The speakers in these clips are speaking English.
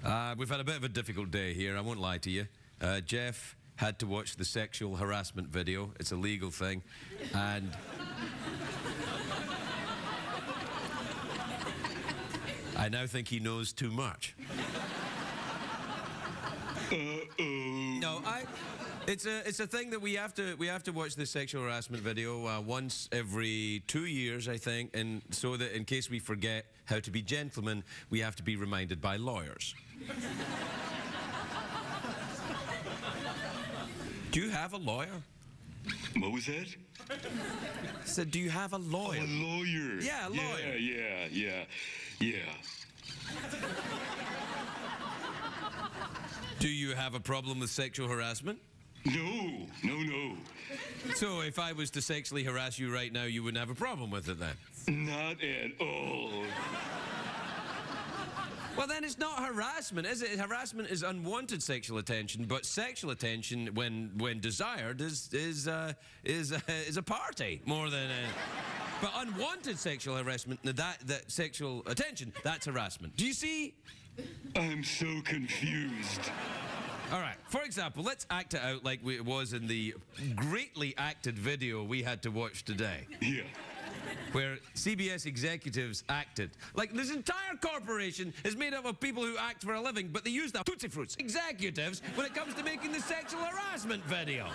We've had a bit of a difficult day here, I won't lie to you. Jeff had to watch the sexual harassment video. It's a legal thing. And I now think he knows too much. No, it's a thing that we have to watch this sexual harassment video once every 2 years, I think, and so that in case we forget how to be gentlemen, we have to be reminded by lawyers. Do you have a lawyer? What was that? I said, do you have a lawyer? Oh, a lawyer. Yeah, a lawyer. Yeah. Do you have a problem with sexual harassment? No. So if I was to sexually harass you right now, you wouldn't have a problem with it then? Not at all. Well, then it's not harassment, is it? Harassment is unwanted sexual attention, but sexual attention, when desired, is a party more than a... But unwanted sexual harassment, that sexual attention, that's harassment. Do you see? I'm so confused. All right. For example, let's act it out like it was in the greatly acted video we had to watch today. Yeah. Where CBS executives acted. Like, this entire corporation is made up of people who act for a living, but they use the Tootsie Fruits executives when it comes to making the sexual harassment video.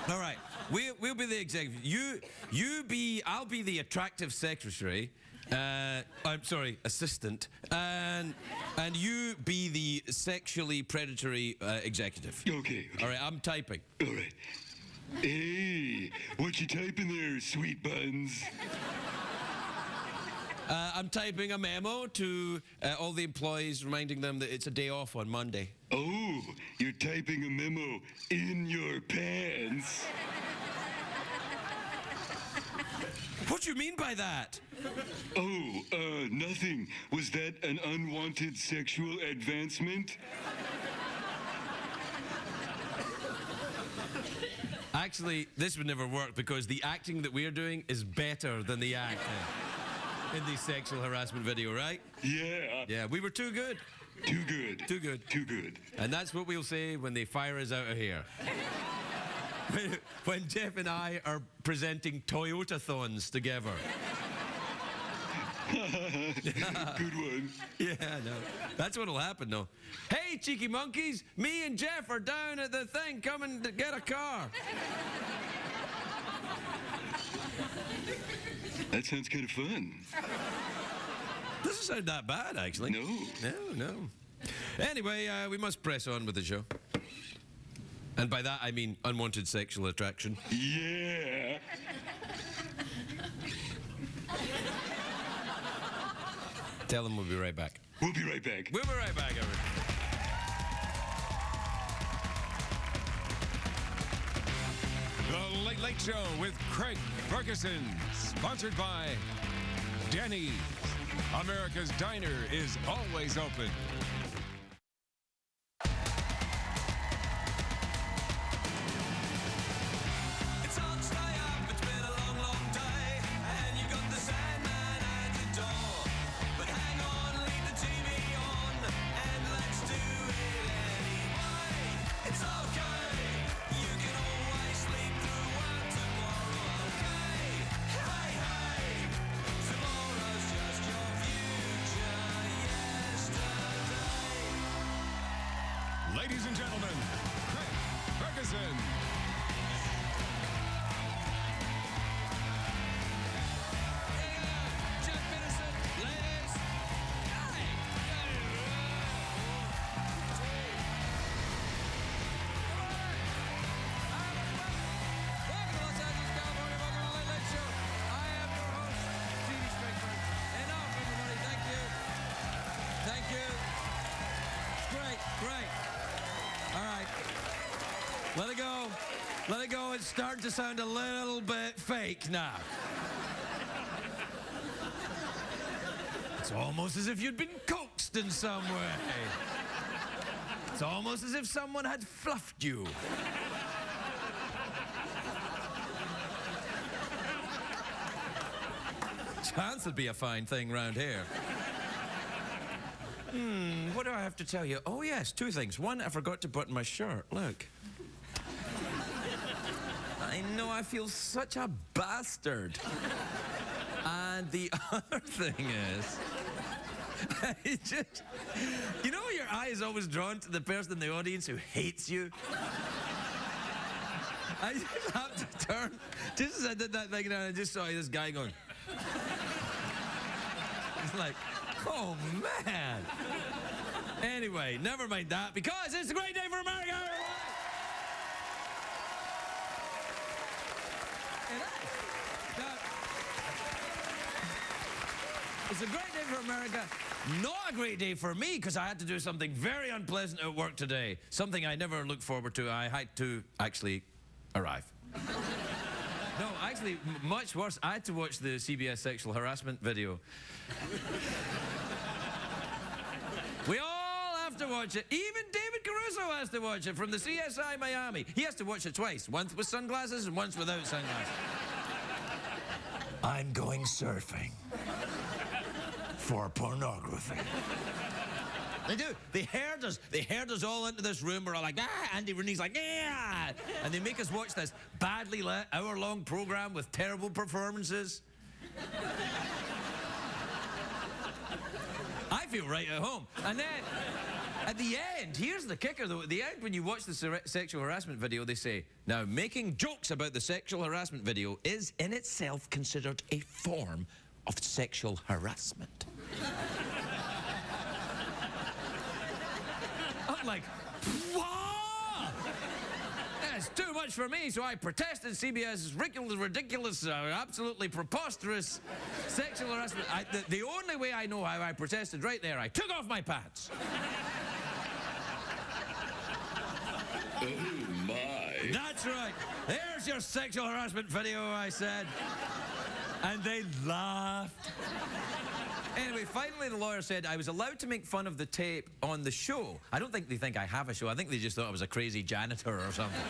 All right, we'll be the executive. I'll be the attractive secretary. I'm sorry, assistant. And you be the sexually predatory executive. Okay. All right, I'm typing. All right. Hey, what you typing there, sweet buns? I'm typing a memo to all the employees, reminding them that it's a day off on Monday. Oh, you're typing a memo in your pants. What do you mean by that? Oh, nothing. Was that an unwanted sexual advancement? Actually, this would never work because the acting that we're doing is better than the acting in the sexual harassment video, right? Yeah. Yeah, we were too good. Too good. Too good. Too good. And that's what we'll say when they fire us out of here. When Jeff and I are presenting Toyota-thons together. Good one. Yeah, no. That's what'll happen, though. Hey, cheeky monkeys, me and Jeff are down at the thing. Come and get a car. That sounds kind of fun. Doesn't sound that bad, actually. No. Anyway, we must press on with the show. And by that, I mean unwanted sexual attraction. Yeah. Tell them we'll be right back. We'll be right back. We'll be right back, everyone. The Late Late Show with Craig Ferguson, sponsored by Denny's. America's Diner is always open. Ladies and gentlemen, Craig Ferguson. Let it go. It's starting to sound a little bit fake now. It's almost as if you'd been coaxed in some way. It's almost as if someone had fluffed you. chance it'd be a fine thing round here. What do I have to tell you? Oh, yes, two things. One, I forgot to button my shirt. Look. I know, I feel such a bastard. And the other thing is, you know, your eye is always drawn to the person in the audience who hates you. I just have to turn. Just as I did that thing, and I just saw this guy going. It's like, oh man. Anyway, never mind that, because it's a great day for America. It's a great day for America. Not a great day for me, because I had to do something very unpleasant at work today. Something I never look forward to. I had to actually arrive. No, actually, much worse. I had to watch the CBS sexual harassment video. We all have to watch it. Even David Caruso has to watch it from the CSI Miami. He has to watch it twice. Once with sunglasses and once without sunglasses. I'm going surfing. For pornography. They do. They herd us all into this room. We're all like, Andy Rooney's like, yeah. And they make us watch this badly lit, hour-long program with terrible performances. I feel right at home. And then, at the end, here's the kicker, though. At the end, when you watch the sexual harassment video, they say, now, making jokes about the sexual harassment video is in itself considered a form of sexual harassment. I'm like, what? That's too much for me, so I protested CBS's ridiculous, absolutely preposterous sexual harassment. The only way I know how I protested right there, I took off my pants. Oh, my. That's right. There's your sexual harassment video, I said. And they laughed. Anyway, finally the lawyer said I was allowed to make fun of the tape on the show. I don't think they think I have a show. I think they just thought I was a crazy janitor or something.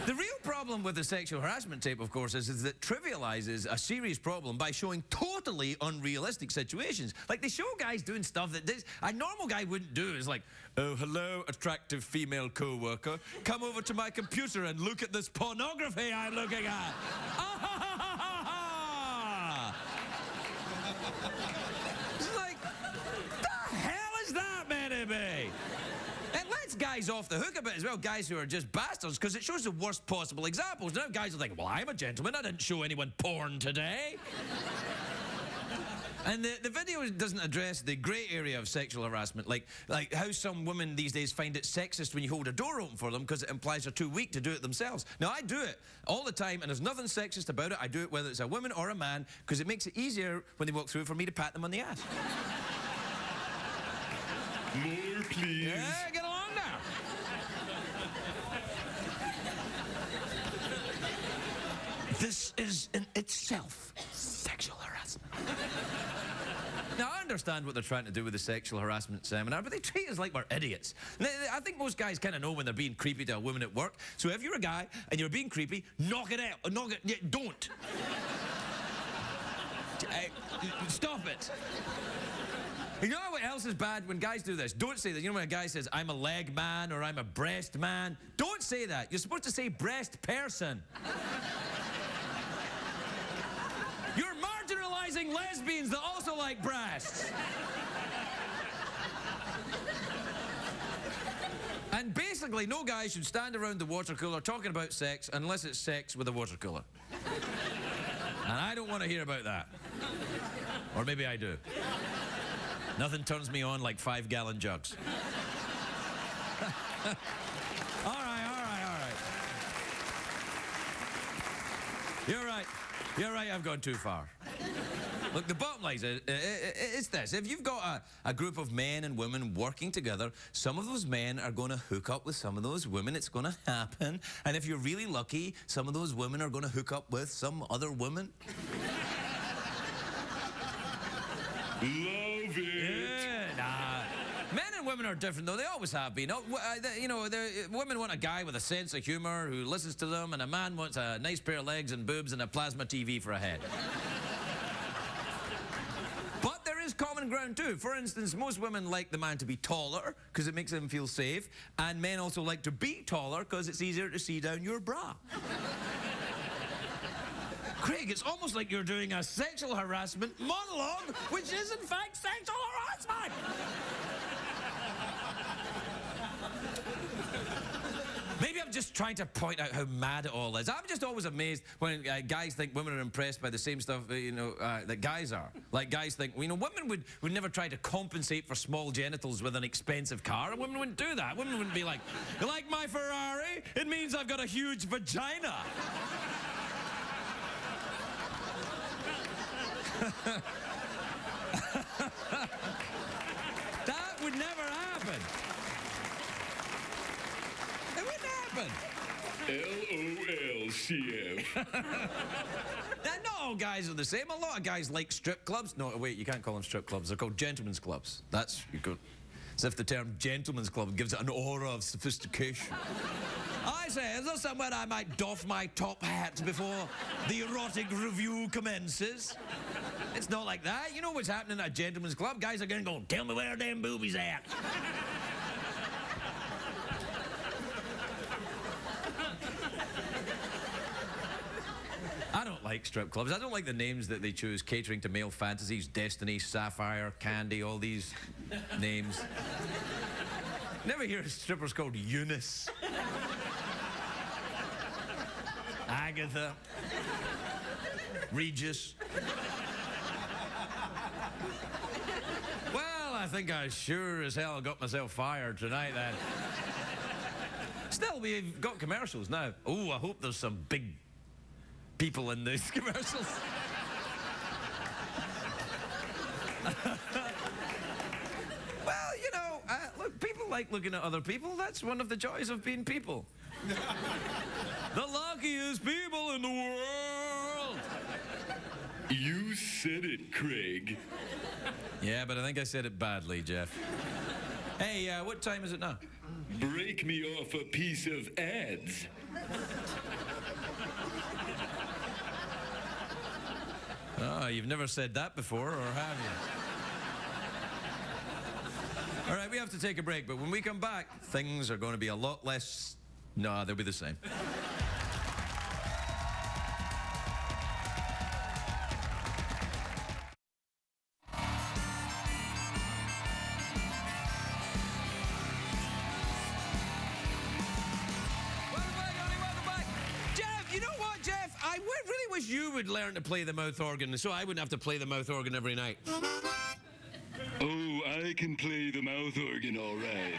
The real problem with the sexual harassment tape, of course, is that it trivializes a serious problem by showing totally unrealistic situations. Like, they show guys doing stuff that a normal guy wouldn't do. It's like, oh, hello, attractive female co-worker. Come over to my computer and look at this pornography I'm looking at. It's like, the hell is that meant to be? It lets guys off the hook a bit as well, guys who are just bastards, because it shows the worst possible examples. Now guys are like, well, I'm a gentleman, I didn't show anyone porn today. And the video doesn't address the grey area of sexual harassment, like how some women these days find it sexist when you hold a door open for them because it implies they're too weak to do it themselves. Now, I do it all the time, and there's nothing sexist about it. I do it whether it's a woman or a man, because it makes it easier when they walk through for me to pat them on the ass. More, please. Yeah, get along now. This is in itself sexual harassment. Now, I understand what they're trying to do with the sexual harassment seminar, but they treat us like we're idiots. I think most guys kind of know when they're being creepy to a woman at work. So if you're a guy and you're being creepy, knock it out. Don't. Stop it. You know what else is bad when guys do this? Don't say that. You know when a guy says, I'm a leg man or I'm a breast man? Don't say that. You're supposed to say breast person. You're marginalizing lesbians that also like breasts. And basically, no guy should stand around the water cooler talking about sex unless it's sex with a water cooler. And I don't want to hear about that. Or maybe I do. Nothing turns me on like 5-gallon jugs. All right. You're right, I've gone too far. Look, the bottom line is it's this. If you've got a group of men and women working together, some of those men are going to hook up with some of those women. It's going to happen. And if you're really lucky, some of those women are going to hook up with some other woman. Love it. Yeah, nah. Men and women are different, though. They always have been. Women want a guy with a sense of humor who listens to them, and a man wants a nice pair of legs and boobs and a plasma TV for a head. But there is common ground, too. For instance, most women like the man to be taller because it makes them feel safe, and men also like to be taller because it's easier to see down your bra. Craig, it's almost like you're doing a sexual harassment monologue, which is in fact sexual harassment. Maybe I'm just trying to point out how mad it all is. I'm just always amazed when guys think women are impressed by the same stuff, that guys are. Like guys think, women would never try to compensate for small genitals with an expensive car. Women wouldn't do that. Women wouldn't be like, you like my Ferrari? It means I've got a huge vagina. That would never happen. It wouldn't happen. LOL, CF. Now, not all guys are the same. A lot of guys like strip clubs. No, wait, you can't call them strip clubs. They're called gentlemen's clubs. That's good. As if the term gentlemen's club gives it an aura of sophistication. I say, is there somewhere I might doff my top hat before the erotic review commences? It's not like that. You know what's happening at a gentleman's club? Guys are going to go, tell me where them boobies at. I don't like strip clubs. I don't like the names that they choose, catering to male fantasies, Destiny, Sapphire, Candy, all these names. Never hear strippers called Eunice. Agatha. Regis. Well, I think I sure as hell got myself fired tonight then. Still, we've got commercials now. Oh, I hope there's some big people in these commercials. Well, look, people like looking at other people. That's one of the joys of being people. The luckiest people in the world. You said it, Craig. Yeah, but I think I said it badly, Jeff. Hey, what time is it now? Break me off a piece of ads. Oh, you've never said that before, or have you? All right, we have to take a break, but when we come back, things are going to be a lot less... No, they'll be the same. You would learn to play the mouth organ, so I wouldn't have to play the mouth organ every night. Oh, I can play the mouth organ all right.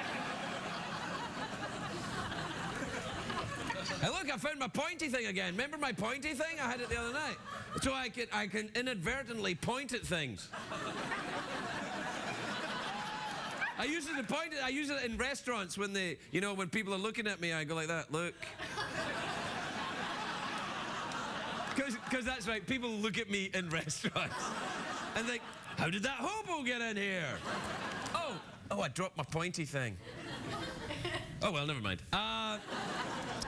Hey, look, I found my pointy thing again. Remember my pointy thing? I had it the other night. So I can inadvertently point at things. I use it to point it. I use it in restaurants when when people are looking at me, I go like that. Look. Because that's right, people look at me in restaurants and think, how did that hobo get in here? Oh, I dropped my pointy thing. Oh, well, never mind.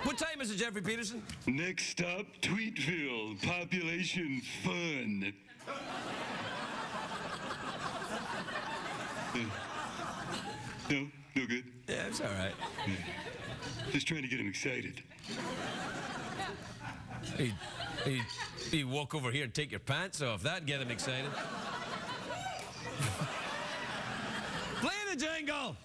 What time is it, Jeffrey Peterson? Next stop, Tweetville. Population fun. No good. Yeah, it's all right. Just trying to get him excited. You walk over here and take your pants off. That'd get him excited. Play the jingle!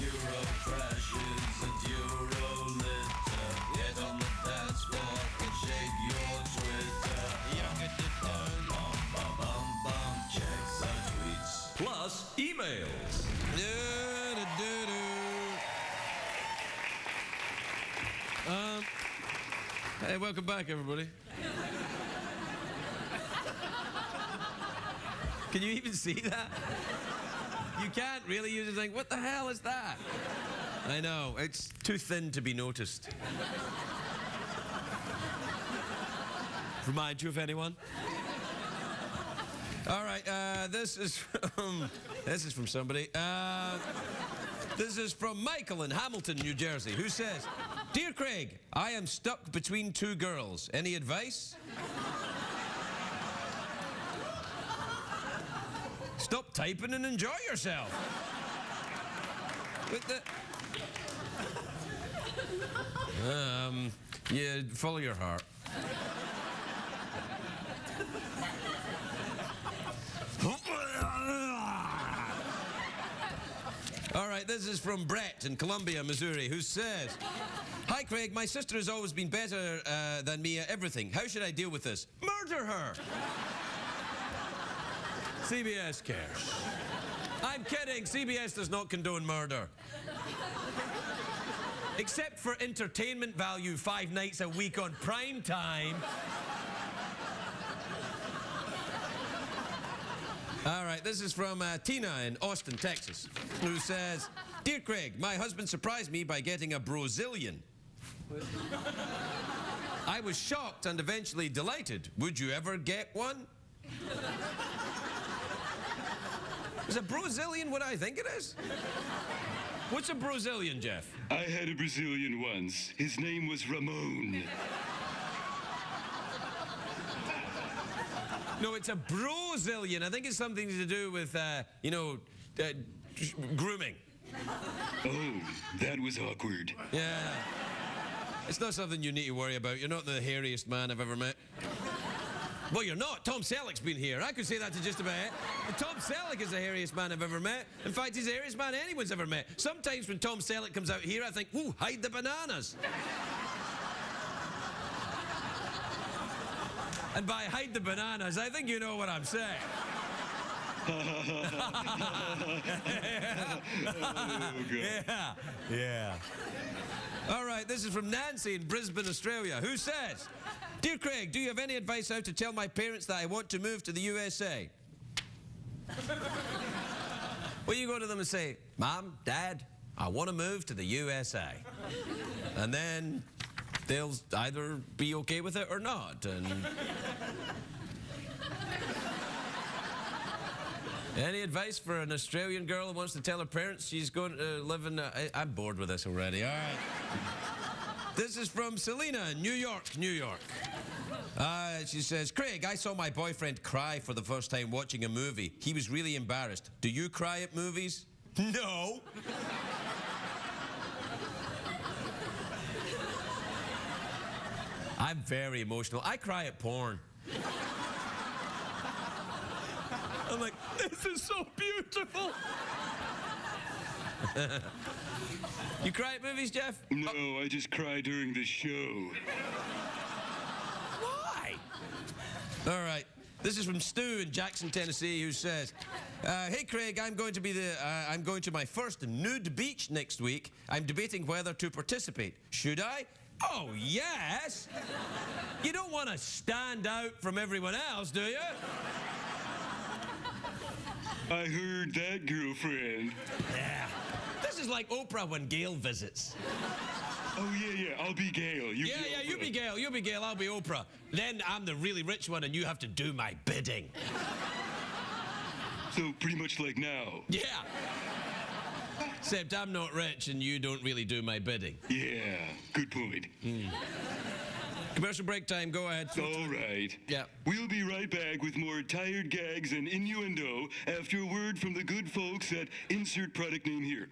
Euro crashes and Euro litter. Get on the dance floor and shake your Twitter. Check the tweets. Plus emails. Hey, welcome back, everybody. Can you even see that? You can't really. You just think, what the hell is that? I know, it's too thin to be noticed. Remind you of anyone? All right, this is from somebody. This is from Michael in Hamilton, New Jersey, who says, "Dear Craig, I am stuck between two girls. Any advice?" Stop typing and enjoy yourself. With the... yeah, follow your heart. All right, this is from Brett in Columbia, Missouri, who says, "Hi, Craig. My sister has always been better than me at everything. How should I deal with this?" Murder her. CBS cares. I'm kidding. CBS does not condone murder. Except for entertainment value 5 nights a week on prime time. All right, this is from Tina in Austin, Texas, who says, "Dear Craig, my husband surprised me by getting a Brazilian. I was shocked and eventually delighted. Would you ever get one?" Is a Brazilian what I think it is? What's a Brazilian, Jeff? I had a Brazilian once. His name was Ramon. No, it's a Brazilian. I think it's something to do with, grooming. Oh, that was awkward. Yeah. It's not something you need to worry about. You're not the hairiest man I've ever met. Well, you're not. Tom Selleck's been here. I could say that to just about it. Tom Selleck is the hairiest man I've ever met. In fact, he's the hairiest man anyone's ever met. Sometimes when Tom Selleck comes out here, I think, ooh, hide the bananas. And by hide the bananas, I think you know what I'm saying. Yeah. All right, this is from Nancy in Brisbane, Australia, who says, "Dear Craig, do you have any advice how to tell my parents that I want to move to the USA?" Well, you go to them and say, "Mom, Dad, I want to move to the USA." And then they'll either be okay with it or not. And any advice for an Australian girl who wants to tell her parents she's going to live in... I'm bored with this already. All right. This is from Selena in New York, New York. She says, "Craig, I saw my boyfriend cry for the first time watching a movie. He was really embarrassed. Do you cry at movies?" No. I'm very emotional. I cry at porn. I'm like, this is so beautiful. You cry at movies, Jeff? No, I just cry during the show. Why? All right. This is from Stu in Jackson, Tennessee, who says, "Hey, Craig, I'm going to my first nude beach next week. I'm debating whether to participate. Should I?" Oh, yes. You don't want to stand out from everyone else, do you? I heard that, girlfriend. Yeah. This is like Oprah when Gail visits. Oh, yeah, I'll be Gail. You be Oprah. You be Gail, I'll be Oprah. Then I'm the really rich one and you have to do my bidding. So pretty much like now. Yeah. Except I'm not rich and you don't really do my bidding. Yeah, good point. Commercial break time, go ahead. All right. Yeah. We'll be right back with more tired gags and innuendo after a word from the good folks at insert product name here.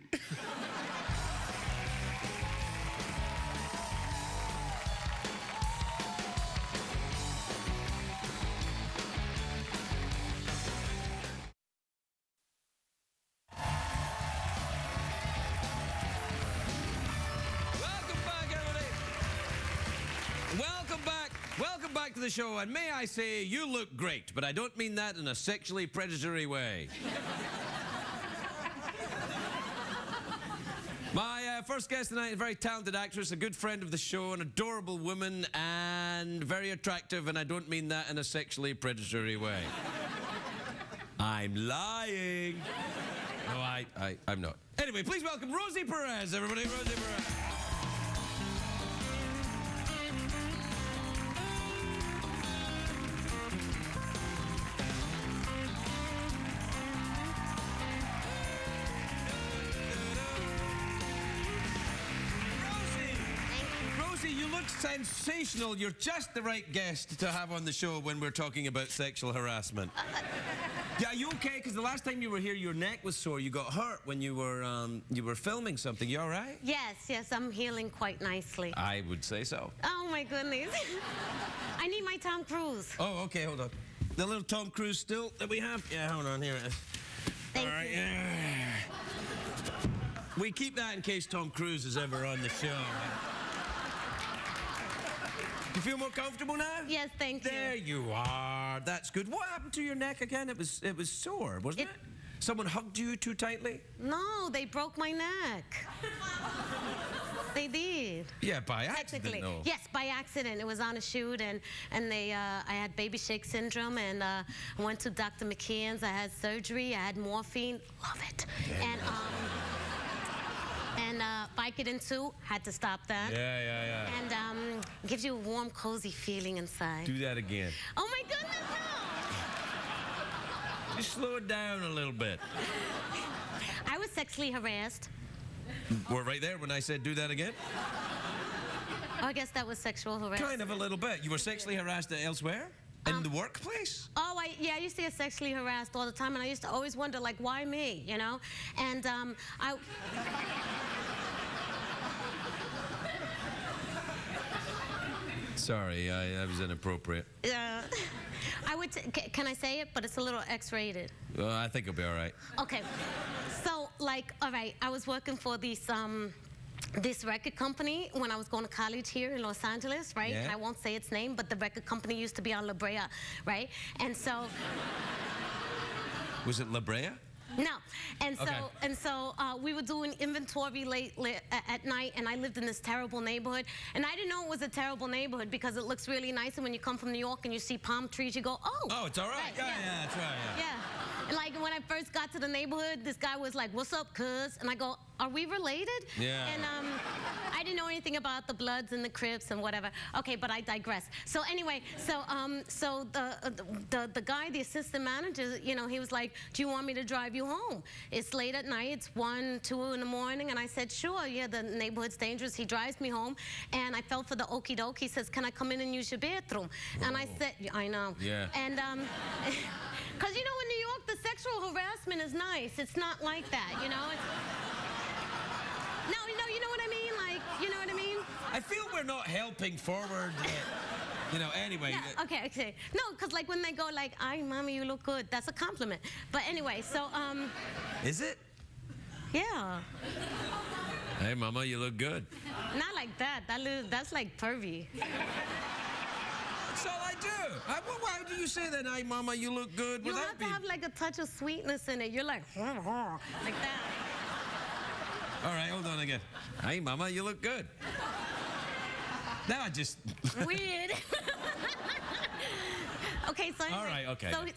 Welcome back to the show, and may I say, you look great, but I don't mean that in a sexually predatory way. My first guest tonight is a very talented actress, a good friend of the show, an adorable woman, and very attractive, and I don't mean that in a sexually predatory way. I'm lying. No, I'm not. Anyway, please welcome Rosie Perez, everybody. Rosie Perez. you look sensational. You're just the right guest to have on the show when we're talking about sexual harassment. Yeah, are you okay? Because the last time you were here, your neck was sore. You got hurt when you were filming something. You all right? Yes, I'm healing quite nicely. I would say so. Oh my goodness. I need my Tom Cruise. Oh, okay, hold on. The little Tom Cruise still that we have? Yeah, hold on, here it is. Thank all right, you. yeah. We keep that in case Tom Cruise is ever on the show. You feel more comfortable now? Yes, thank you. There you are. That's good. What happened to your neck again? It was sore, wasn't it? Someone hugged you too tightly? No, they broke my neck. They did. Yeah, by accident, Technically. though. Yes, by accident. It was on a shoot, and I had baby shake syndrome, and I went to Dr. McKeon's. I had surgery. I had morphine. Love it. Yeah. And Vicodin 2, had to stop that. Yeah. And gives you a warm, cozy feeling inside. Do that again. Oh my goodness, no! Just slow it down a little bit. I was sexually harassed. We're right there when I said do that again. Oh, I guess that was sexual harassment. Kind of a little bit. You were sexually harassed elsewhere? In the workplace? Oh, I used to get sexually harassed all the time, and I used to always wonder, like, why me, you know? And Sorry, that was inappropriate. can I say it? But it's a little X-rated. Well, I think it'll be all right. Okay. So, like, all right, I was working for this record company when I was going to college here in Los Angeles, right? Yeah. And I won't say its name, but the record company used to be on La Brea, right? And so... Was it La Brea? No, and so Okay. we were doing inventory late at night, and I lived in this terrible neighborhood, and I didn't know it was a terrible neighborhood because it looks really nice, and when you come from New York and you see palm trees, you go, oh. Oh, it's all right. Yeah, that's right. Yeah. Yeah. And like when I first got to the neighborhood, this guy was like, "What's up, cuz?" And I go, "Are we related?" Yeah. And I didn't know anything about the Bloods and the Crips and whatever. Okay, but I digress. So anyway, so the guy, the assistant manager, you know, he was like, "Do you want me to drive you home? It's late at night. It's 1, 2 in the morning." And I said, "Sure. Yeah, the neighborhood's dangerous." He drives me home, and I fell for the okie doke. He says, "Can I come in and use your bathroom?" And I said, "I know." Yeah. And because you know, in New York, the sexual harassment is nice. It's not like that, you know. No, you know what I mean? Like, you know what I mean? I feel we're not helping forward. You know, anyway. Yeah, okay. No, because like when they go like, "Ay, mommy, you look good," that's a compliment. But anyway, so, Is it? yeah. Hey, mama, you look good. Not like that. That's like pervy. That's all I do. Why do you say that? Hey, mama, you look good. You without have to being... have like a touch of sweetness in it. You're like, like that. All right, hold on again. Hey, mama, you look good. Now I just... Weird. Okay, so anyway, All right, okay. So I was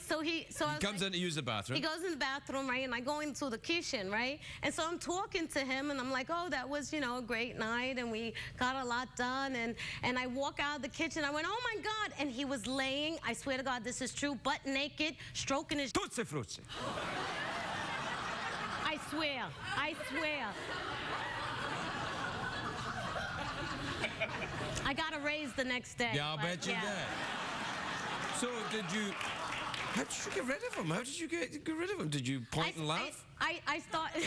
Comes like, in to use the bathroom. he goes in the bathroom, right? And I go into the kitchen, right? And so I'm talking to him, and I'm like, "Oh, that was, you know, a great night, and we got a lot done." And I walk out of the kitchen. I went, "Oh my God!" And he was laying. I swear to God, this is true, butt naked, stroking his. Tutsi frutsi. I swear. I got a raise the next day. Yeah, I'll but bet you yeah. that. So did you... How did you get rid of him? How did you get rid of him? Did you point and laugh? I started.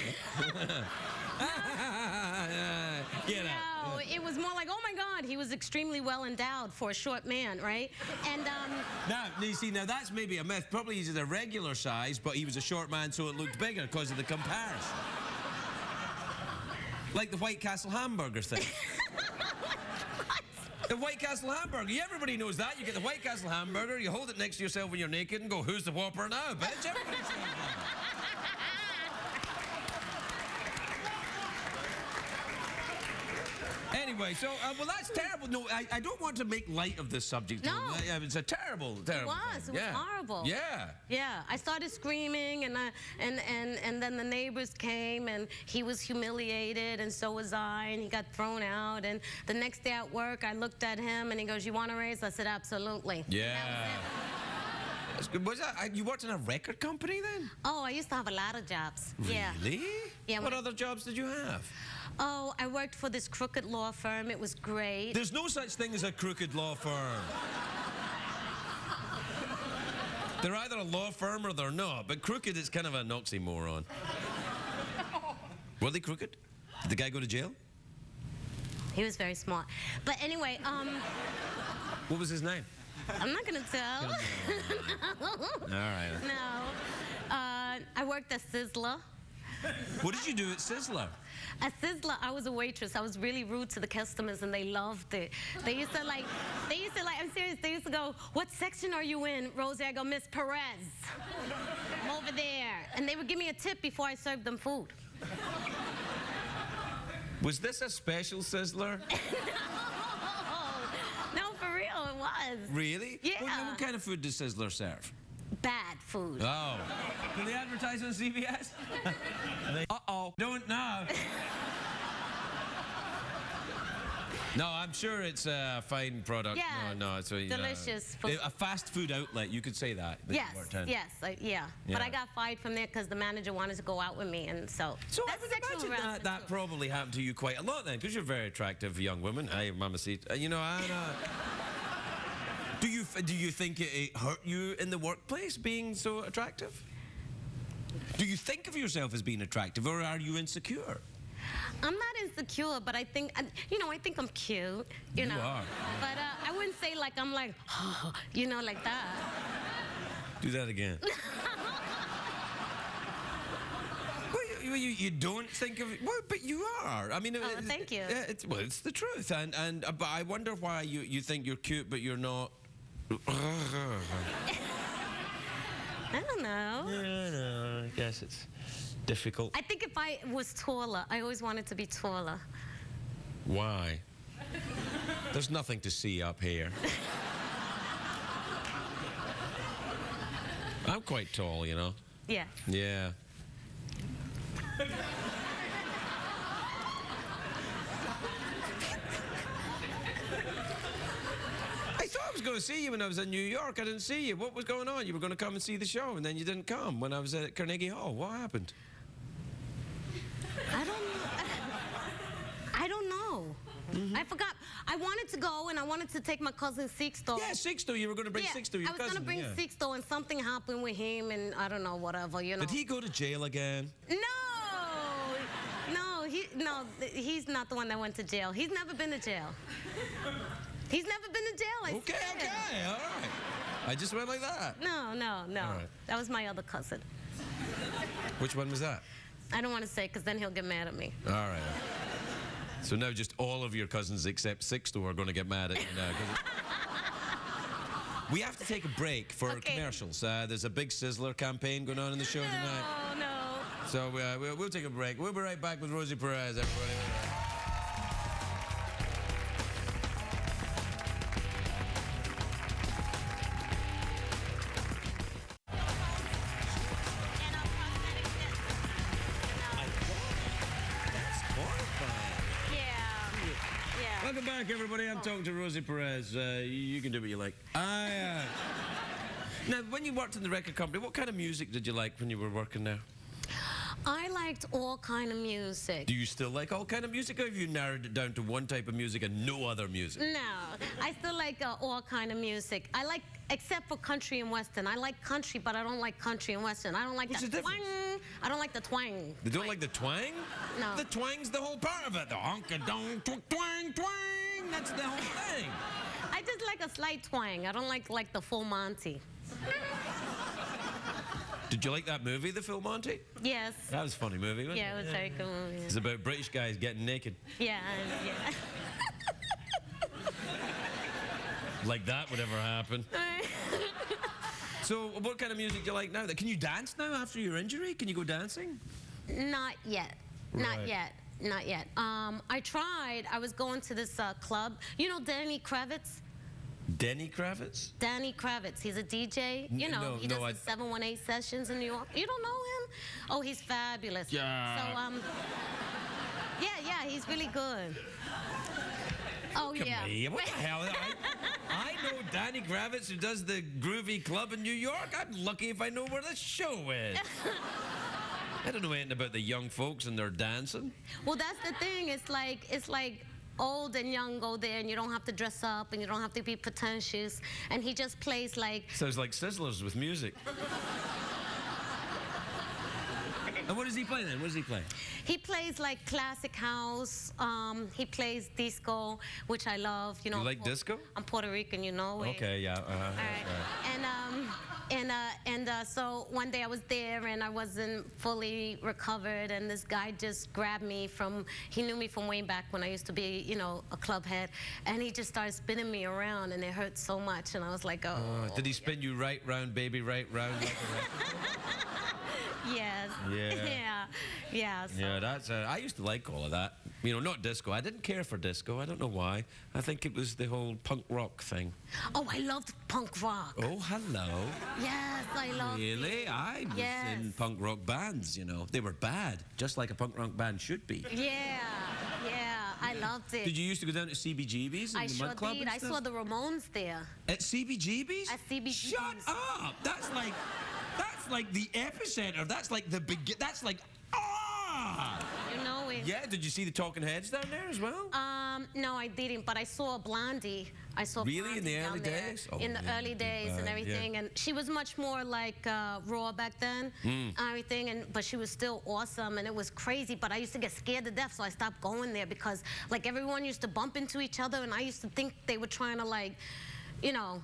Get out. No, it was more like, oh my God, he was extremely well endowed for a short man, right? And Now, you see, now that's maybe a myth. Probably he's a regular size, but he was a short man, so it looked bigger because of the comparison. Like the White Castle hamburger thing. The White Castle hamburger. Everybody knows that. You get the White Castle hamburger, you hold it next to yourself when you're naked and go, "Who's the Whopper now, bitch?" Everybody knows that. Anyway, so, well, that's terrible. No, I don't want to make light of this subject. No. It's a terrible it thing. was horrible. Yeah. Yeah, I started screaming, and then the neighbors came, and he was humiliated, and so was I, and he got thrown out. And the next day at work, I looked at him, and he goes, "You want a raise?" I said, "Absolutely." Yeah. And that was it. That's good. Was that, you worked in a record company then? Oh, I used to have a lot of jobs. Yeah. Really? Yeah, What when- other jobs did you have? Oh, I worked for this crooked law firm. It was great. There's no such thing as a crooked law firm. They're either a law firm or they're not, but crooked is kind of an oxymoron. Were they crooked? Did the guy go to jail? He was very smart. But anyway, What was his name? I'm not gonna tell. All right. No. I worked at Sizzler. What did you do at Sizzler? At Sizzler, I was a waitress. I was really rude to the customers, and they loved it. They used to like, I'm serious. They used to go, "What section are you in, Rosie?" I go, "Miss Perez. I'm over there." And they would give me a tip before I served them food. Was this a special Sizzler? No, for real, it was. Really? Yeah. What kind of food does Sizzler serve? Bad food. Oh. Do they advertise on CBS? Uh-oh. Don't know. No, I'm sure it's a fine product. Yeah, No, it's a, delicious. A fast food outlet, you could say that. Yes, you worked in. yes, yeah. But I got fired from there because the manager wanted to go out with me, and so. So I that's would sexual imagine harassment that too. probably happened to you quite a lot then, because you're a very attractive young woman. Hey, mamacita. You know, do you think it hurt you in the workplace being so attractive? Do you think of yourself as being attractive, or are you insecure? I'm not insecure, but I think, I think I'm cute, you know. are. But I wouldn't say like I'm like, like that. Do that again. Well, you don't think of it, well, but you are. I mean, thank you. It's the truth, and but I wonder why you think you're cute, but you're not. I don't know. Yeah, no, I guess it's difficult. I think if I was taller, I always wanted to be taller. Why? There's nothing to see up here. I'm quite tall, you know. Yeah. Yeah. I thought I was going to see you when I was in New York. I didn't see you. What was going on? You were going to come and see the show, and then you didn't come when I was at Carnegie Hall. What happened? I don't know. I forgot. I wanted to go, and I wanted to take my cousin Sixto. Yeah, Sixto. You were going to bring Sixto, your I was cousin. going to bring Sixto, and something happened with him, and I don't know, whatever, you know. Did he go to jail again? No, he's not the one that went to jail. He's never been to jail. He's never been to jail. I Okay, swear. all right. I just went like that. No. All right. That was my other cousin. Which one was that? I don't want to say because then he'll get mad at me. All right. So now just all of your cousins except Sixto are going to get mad at you now. We have to take a break for commercials. There's a big Sizzler campaign going on in the show tonight. No. So we'll take a break. We'll be right back with Rosie Perez, everybody. Yeah. Welcome back, everybody. I'm talking to Rosie Perez. You can do what you like. Now, when you worked in the record company, what kind of music did you like when you were working there? I liked all kind of music. Do you still like all kind of music, or have you narrowed it down to one type of music and no other music? No, I still like all kind of music. I like, except for country and western. I like country, but I don't like country and western. I don't like What's the the twang. difference? I don't like the twang. They don't like the twang? No. The twang's the whole part of it. The honka-dong, twang, twang. That's the whole thing. I just like a slight twang. I don't like the full Monty. Did you like that movie, The Full Monty? Yes. That was a funny movie, wasn't Yeah, it was very cool. Yeah. It's about British guys getting naked. Yeah. Like that would ever happen. So what kind of music do you like now? Can you dance now after your injury? Can you go dancing? Not yet. Not Right. yet. Not yet. I tried. I was going to this club. You know Danny Kravitz? Denny Kravitz? Danny Kravitz. He's a DJ. You know, No, he does no, the 718 sessions in New York. You don't know him? Oh, he's fabulous. Yeah. So, yeah, he's really good. Oh, Come yeah. here, what the hell? I know Danny Kravitz, who does the groovy club in New York. I'm lucky if I know where the show is. I don't know anything about the young folks and their dancing. Well, that's the thing. It's like old and young go there, and you don't have to dress up, and you don't have to be pretentious. And he just plays like. Sounds like Sizzlers with music. And what does he play then? What does he play? He plays like classic house. He plays disco, which I love. You know. You like disco? I'm Puerto Rican, you know. Okay, yeah. All right. So one day I was there and I wasn't fully recovered, and this guy just grabbed me from. He knew me from way back when I used to be, you know, a club head, and he just started spinning me around, and it hurt so much, and I was like, oh. Did he spin you right round, baby, right round? Like Yes. Yeah. Yeah. Yeah. So. Yeah, that's. I used to like all of that. You know, not disco. I didn't care for disco. I don't know why. I think it was the whole punk rock thing. Oh, I loved punk rock. Oh, hello. Yes, I loved Really? it. I was in punk rock bands, you know. They were bad, just like a punk rock band should be. Yeah, yeah, I loved it. Did you used to go down to CBGB's in I the sure Mud Club did. and I stuff? saw the Ramones there. At CBGB's? At CBGB's. Shut up! That's like the epicenter. That's like the begin. That's like You know it. Yeah. Did you see the Talking Heads down there as well? No, I didn't, but I saw Blondie. I saw Really? In Blondie the down early there. days? Oh, in the yeah, early days and yeah. everything, and she was much more like raw back then, everything, but she was still awesome, and it was crazy. But I used to get scared to death, so I stopped going there because like everyone used to bump into each other, and I used to think they were trying to like, you know,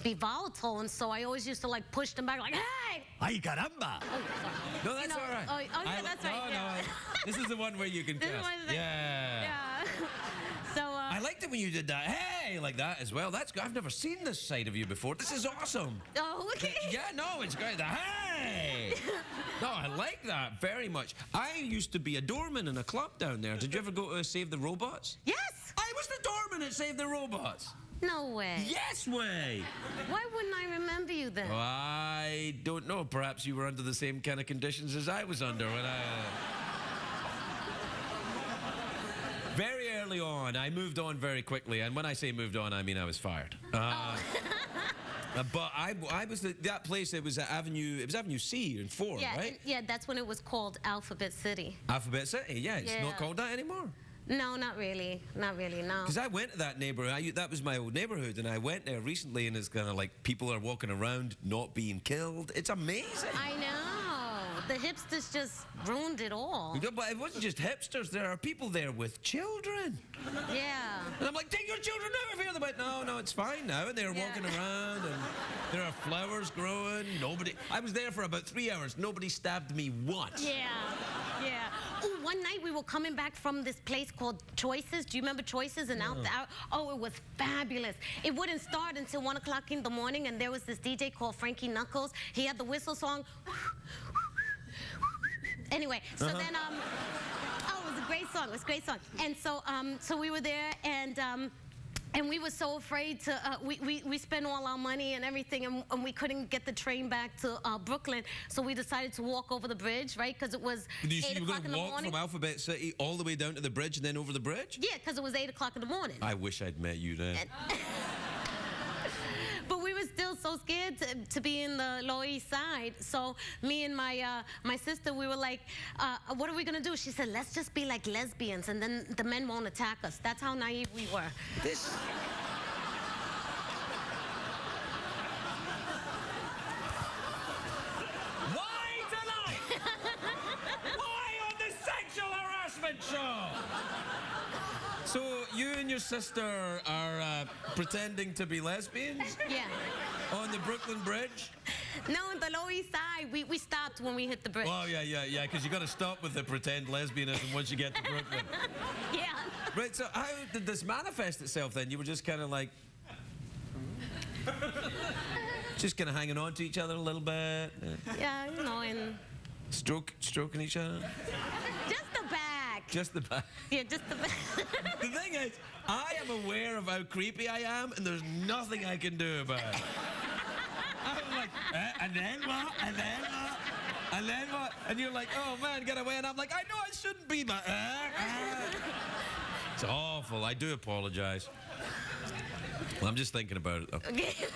be volatile, and so I always used to like push them back, like, hey! Ay, caramba! Oh, sorry. No, that's You know, all right. oh, yeah, that's right, No, yeah. this is the one where you can This is cuss. one thing. Yeah. Yeah. So. I liked it when you did that. Hey, like that as well. That's good. I've never seen this side of you before. This is awesome. Oh, okay. Yeah, no, it's great. The hey! No, I like that very much. I used to be a doorman in a club down there. Did you ever go to Save the Robots? Yes. I was the doorman at Save the Robots. No way. Yes way. Why wouldn't I remember you then? I don't know. Perhaps you were under the same kind of conditions as I was under when I... Very early on, I moved on very quickly. And when I say moved on, I mean I was fired. But I was that place. It was Avenue C in 4, Yeah, right? yeah, that's when it was called Alphabet City. Alphabet City. Yeah, it's Yeah. not called that anymore. No, not really. Not really, no. Because I went to that neighborhood. That was my old neighborhood, and I went there recently, and it's kind of like people are walking around not being killed. It's amazing. I know. The hipsters just ruined it all. No, but it wasn't just hipsters. There are people there with children. Yeah. And I'm like, take your children out of here. They're like, no, it's fine now. And they're Yeah. walking around, and there are flowers growing. Nobody. I was there for about 3 hours. Nobody stabbed me once. Yeah. Yeah. Oh, one night we were coming back from this place called Choices. Do you remember Choices? And out there, oh, it was fabulous. It wouldn't start until 1 o'clock in the morning, and there was this DJ called Frankie Knuckles. He had the whistle song. Anyway, so then, oh, it was a great song. It was a great song. And so, so we were there, and we were so afraid to, we spent all our money and everything, and we couldn't get the train back to Brooklyn, so we decided to walk over the bridge, right? Because it was Did you 8 see you were o'clock going in to the walk morning. from Alphabet City all the way down to the bridge and then over the bridge? Yeah, because it was 8 o'clock in the morning. I wish I'd met you then. But we were still so scared to be in the Lower East Side. So me and my sister, we were like, what are we going to do? She said, let's just be like lesbians, and then the men won't attack us. That's how naive we were. This... Why tonight? Why on the sexual harassment show? So you and your sister are pretending to be lesbians Yeah. on the Brooklyn Bridge? No, in the Lower East Side, we stopped when we hit the bridge. Oh, yeah, because you got to stop with the pretend lesbianism once you get to Brooklyn. Yeah. Right, so how did this manifest itself then? You were just kind of like... just kind of hanging on to each other a little bit? Yeah, you know, and Stroking each other? just the back. Just the back. Yeah, just the back. The thing is, I am aware of how creepy I am, and there's nothing I can do about it. I'm like, and then what? And then what? And then what? And you're like, oh man, get away. And I'm like, I know I shouldn't be, but... It's awful. I do apologize. Well, I'm just thinking about it, though. Okay. Yeah.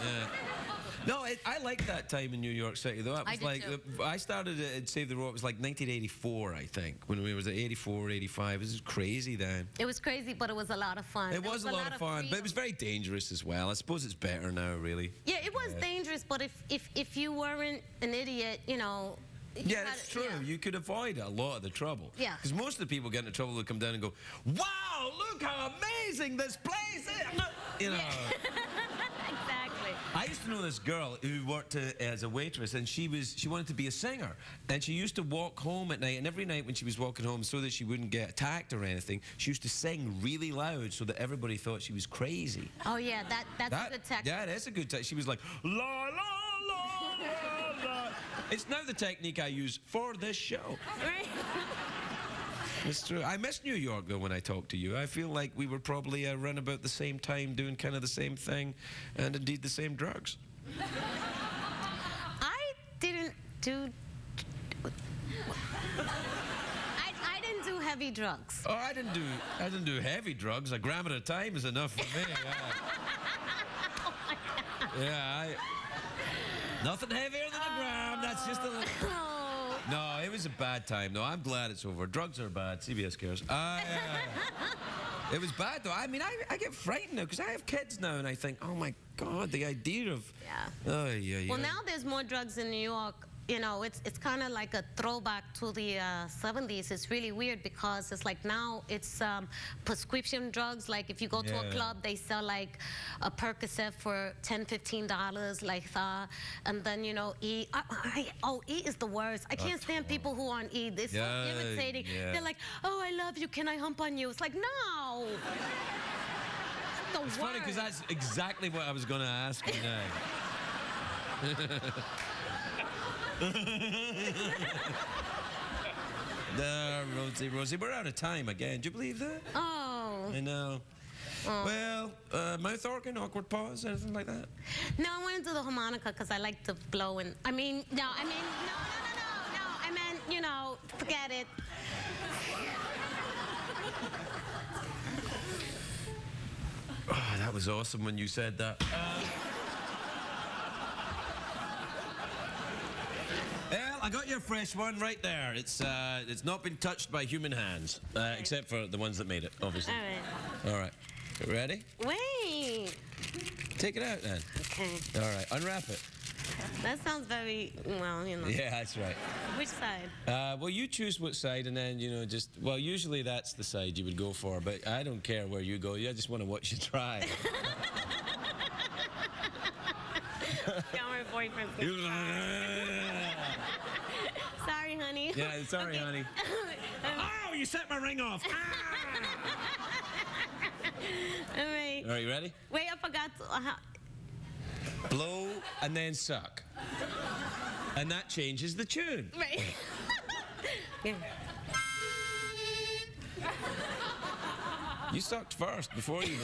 No, I like that time in New York City, though. It I was did like, too. I started at Save the Road, it was like 1984, I think, when we was at 84, 85. This was crazy then. It was crazy, but it was a lot of fun. It was a lot of fun, but it was freedom. very dangerous as well. I suppose it's better now, really. Yeah, it was dangerous, but if you weren't an idiot, you know. you Yeah, had- that's true. yeah. You could avoid a lot of the trouble. Yeah. Because most of the people get into trouble would come down and go, wow, look how amazing this place is. You know. Exactly. I used to know this girl who worked as a waitress, and she wanted to be a singer, and she used to walk home at night, and every night when she was walking home, so that she wouldn't get attacked or anything, she used to sing really loud so that everybody thought she was crazy. Oh yeah, that's a good tactic. Yeah, that's a good technique. She was like, la la la la la. It's now the technique I use for this show. Right? It's true. I miss New York, though, when I talk to you. I feel like we were probably around about the same time doing kind of the same thing and indeed the same drugs. I didn't do. I didn't do heavy drugs. Oh, I didn't do heavy drugs. A gram at a time is enough for me. Nothing heavier than a gram. That's just a little... Oh. No, it was a bad time, though. I'm glad it's over. Drugs are bad. CBS cares. It was bad, though. I mean, I get frightened now because I have kids now, and I think, oh, my God, the idea of... Yeah. Oh, yeah. Well, now there's more drugs in New York. You know, it's kind of like a throwback to the 70s. It's really weird because it's like now it's prescription drugs. Like if you go to a club, they sell like a Percocet for $10, $15, like that. And then, you know, E. E is the worst. I can't stand people who are on E. It's so irritating. Yeah. They're like, oh, I love you. Can I hump on you? It's like, no. It's funny because that's exactly what I was going to ask you now. Rosie, we're out of time again. Do you believe that? Oh. I know. Oh. Well, mouth organ, awkward pause, anything like that? No, I want to do the harmonica because I like to blow and... I mean, no. I meant, you know, forget it. Oh, that was awesome when you said that. Well, I got your fresh one right there. It's not been touched by human hands, except for the ones that made it, obviously. All right. All right. Ready? Wait. Take it out then. Okay. All right. Unwrap it. That sounds very, well, you know. Yeah, that's right. Which side? Well, you choose what side, and then, you know, well, usually that's the side you would go for, but I don't care where you go. I just want to watch you try. Got my boyfriend's Sorry, honey. Yeah, sorry, honey. Oh, you set my ring off. All right. Are you ready? Wait, I forgot to... Blow and then suck. And that changes the tune. Right. Yeah. You sucked first before you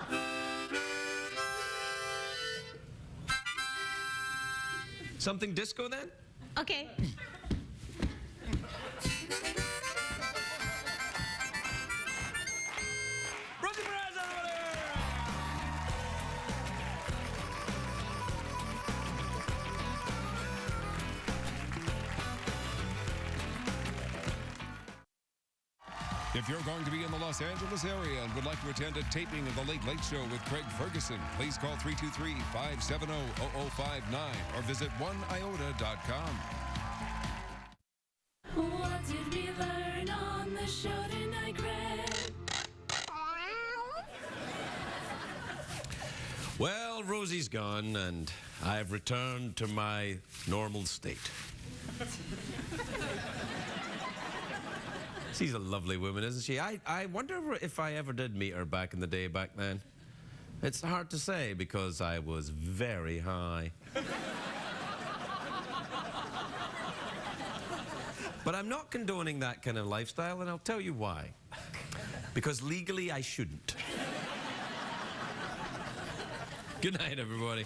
blew. Something disco then? Okay. Rosie Perez, everybody! If you're going to be in the Los Angeles area and would like to attend a taping of The Late Late Show with Craig Ferguson, please call 323-570-0059 or visit oneiota.com. What did we learn on the show tonight, Craig? Well, Rosie's gone, and I've returned to my normal state. She's a lovely woman, isn't she? I wonder if I ever did meet her back in the day back then. It's hard to say because I was very high. But I'm not condoning that kind of lifestyle, and I'll tell you why. Because legally, I shouldn't. Good night, everybody.